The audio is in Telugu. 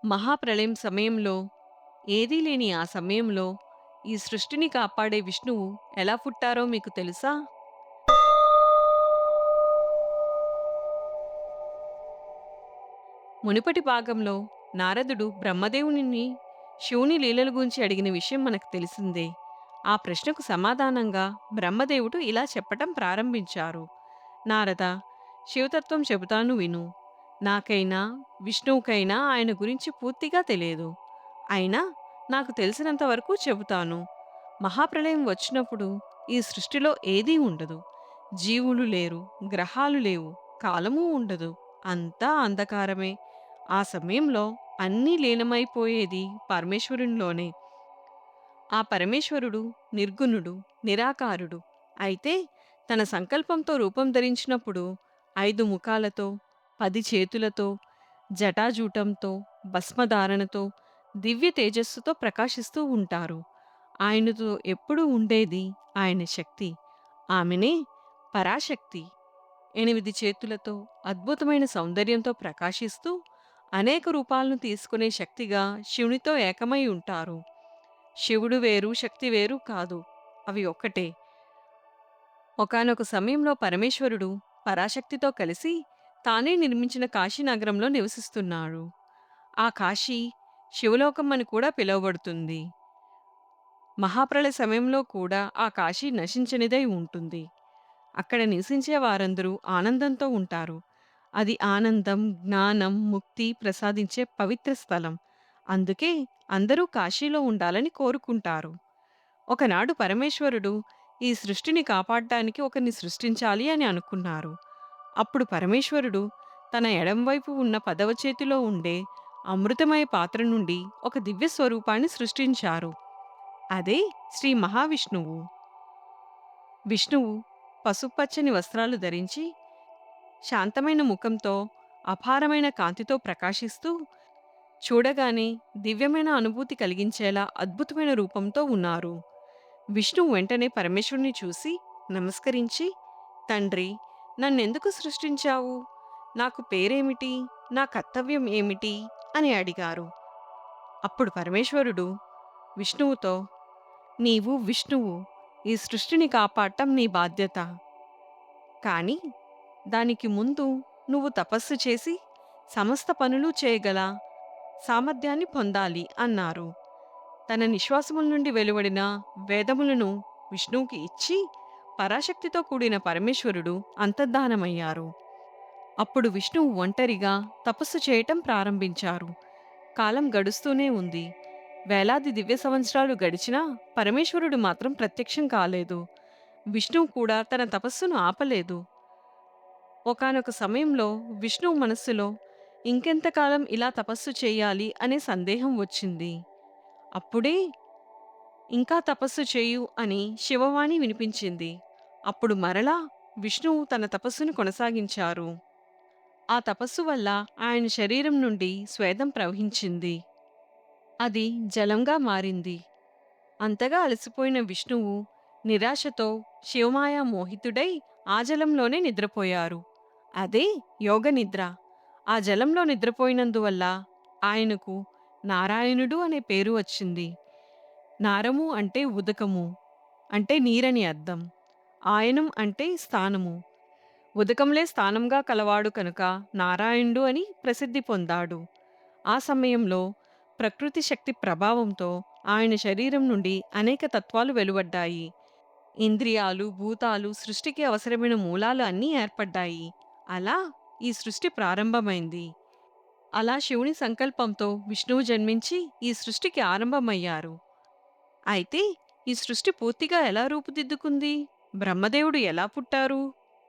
మహాప్రళయం సమయంలో ఏదీ లేని ఆ సమయంలో ఈ సృష్టిని కాపాడే విష్ణువు ఎలా పుట్టారో మీకు తెలుసా? మునుపటి భాగంలో నారదుడు బ్రహ్మదేవునిని శివుని లీలల గురించి అడిగిన విషయం మనకు తెలిసిందే. ఆ ప్రశ్నకు సమాధానంగా బ్రహ్మదేవుడు ఇలా చెప్పటం ప్రారంభించారు. నారద, శివతత్వం చెబుతాను విను. నాకైనా, విష్ణువుకైనా ఆయన గురించి పూర్తిగా తెలియదు. అయినా నాకు తెలిసినంత వరకు చెబుతాను. మహాప్రళయం వచ్చినప్పుడు ఈ సృష్టిలో ఏదీ ఉండదు. జీవులు లేరు, గ్రహాలు లేవు, కాలమూ ఉండదు. అంతా అంధకారమే. ఆ సమయంలో అన్నీ లీనమైపోయేది పరమేశ్వరునిలోనే. ఆ పరమేశ్వరుడు నిర్గుణుడు, నిరాకారుడు. అయితే తన సంకల్పంతో రూపం ధరించినప్పుడు 5 ముఖాలతో, 10 చేతులతో, జటాజూటంతో, భస్మధారణతో, దివ్య తేజస్సుతో ప్రకాశిస్తూ ఉంటారు. ఆయనతో ఎప్పుడూ ఉండేది ఆయన శక్తి. ఆమెనే పరాశక్తి. 8 చేతులతో, అద్భుతమైన సౌందర్యంతో ప్రకాశిస్తూ, అనేక రూపాలను తీసుకునే శక్తిగా శివునితో ఏకమై ఉంటారు. శివుడు వేరు, శక్తి వేరు కాదు. అవి ఒక్కటే. ఒకానొక సమయంలో పరమేశ్వరుడు పరాశక్తితో కలిసి తానే నిర్మించిన కాశీనగరంలో నివసిస్తున్నాడు. ఆ కాశీ శివలోకం అని కూడా పిలువబడుతుంది. మహాప్రళయ సమయంలో కూడా ఆ కాశీ నశించనిదై ఉంటుంది. అక్కడ నివసించే వారందరూ ఆనందంతో ఉంటారు. అది ఆనందం, జ్ఞానం, ముక్తి ప్రసాదించే పవిత్ర స్థలం. అందుకే అందరూ కాశీలో ఉండాలని కోరుకుంటారు. ఒకనాడు పరమేశ్వరుడు ఈ సృష్టిని కాపాడటానికి ఒకరిని సృష్టించాలి అని అనుకున్నారు. అప్పుడు పరమేశ్వరుడు తన ఎడంవైపు ఉన్న పదవ చేతిలో ఉండే అమృతమయ పాత్ర నుండి ఒక దివ్య స్వరూపాన్ని సృష్టించారు. అదే శ్రీ మహావిష్ణువు. విష్ణువు పసుపచ్చని వస్త్రాలు ధరించి, శాంతమైన ముఖంతో, అపారమైన కాంతితో ప్రకాశిస్తూ, చూడగానే దివ్యమైన అనుభూతి కలిగించేలా అద్భుతమైన రూపంతో ఉన్నారు. విష్ణువు వెంటనే పరమేశ్వరుని చూసి నమస్కరించి, తండ్రి, నన్నెందుకు సృష్టించావు? నాకు పేరేమిటి? నా కర్తవ్యం ఏమిటి? అని అడిగారు. అప్పుడు పరమేశ్వరుడు విష్ణువుతో, నీవు విష్ణువు. ఈ సృష్టిని కాపాడటం నీ బాధ్యత. కానీ దానికి ముందు నువ్వు తపస్సు చేసి సమస్త పనులు చేయగల సామర్థ్యాన్ని పొందాలి అన్నారు. తన నిశ్వాసముల నుండి వెలువడిన వేదములను విష్ణువుకి ఇచ్చి పరాశక్తితో కూడిన పరమేశ్వరుడు అంతర్ధానమయ్యారు. అప్పుడు విష్ణువు ఒంటరిగా తపస్సు చేయటం ప్రారంభించారు. కాలం గడుస్తూనే ఉంది. వేలాది దివ్య సంవత్సరాలు గడిచినా పరమేశ్వరుడు మాత్రం ప్రత్యక్షం కాలేదు. విష్ణువు కూడా తన తపస్సును ఆపలేదు. ఒకానొక సమయంలో విష్ణువు మనస్సులో ఇంకెంతకాలం ఇలా తపస్సు చేయాలి అనే సందేహం వచ్చింది. అప్పుడే ఇంకా తపస్సు చేయు అని శివవాణి వినిపించింది. అప్పుడు మరలా విష్ణువు తన తపస్సును కొనసాగించారు. ఆ తపస్సు వల్ల ఆయన శరీరం నుండి స్వేదం ప్రవహించింది. అది జలంగా మారింది. అంతగా అలసిపోయిన విష్ణువు నిరాశతో శివమాయ మోహితుడై ఆ జలంలోనే నిద్రపోయారు. అదే యోగనిద్ర. ఆ జలంలో నిద్రపోయినందువల్ల ఆయనకు నారాయణుడు అనే పేరు వచ్చింది. నారము అంటే ఉదకము, అంటే నీరని అర్థం. ఆయనం అంటే స్థానము. ఉదకంలే స్థానంగా కలవాడు కనుక నారాయణుడు అని ప్రసిద్ధి పొందాడు. ఆ సమయంలో ప్రకృతి శక్తి ప్రభావంతో ఆయన శరీరం నుండి అనేక తత్వాలు వెలువడ్డాయి. ఇంద్రియాలు, భూతాలు, సృష్టికి అవసరమైన మూలాలు అన్నీ ఏర్పడ్డాయి. అలా ఈ సృష్టి ప్రారంభమైంది. అలా శివుని సంకల్పంతో విష్ణువు జన్మించి ఈ సృష్టికి ఆరంభమయ్యారు. అయితే ఈ సృష్టి పూర్తిగా ఎలా రూపుదిద్దుకుంది? బ్రహ్మదేవుడు ఎలా పుట్టారు?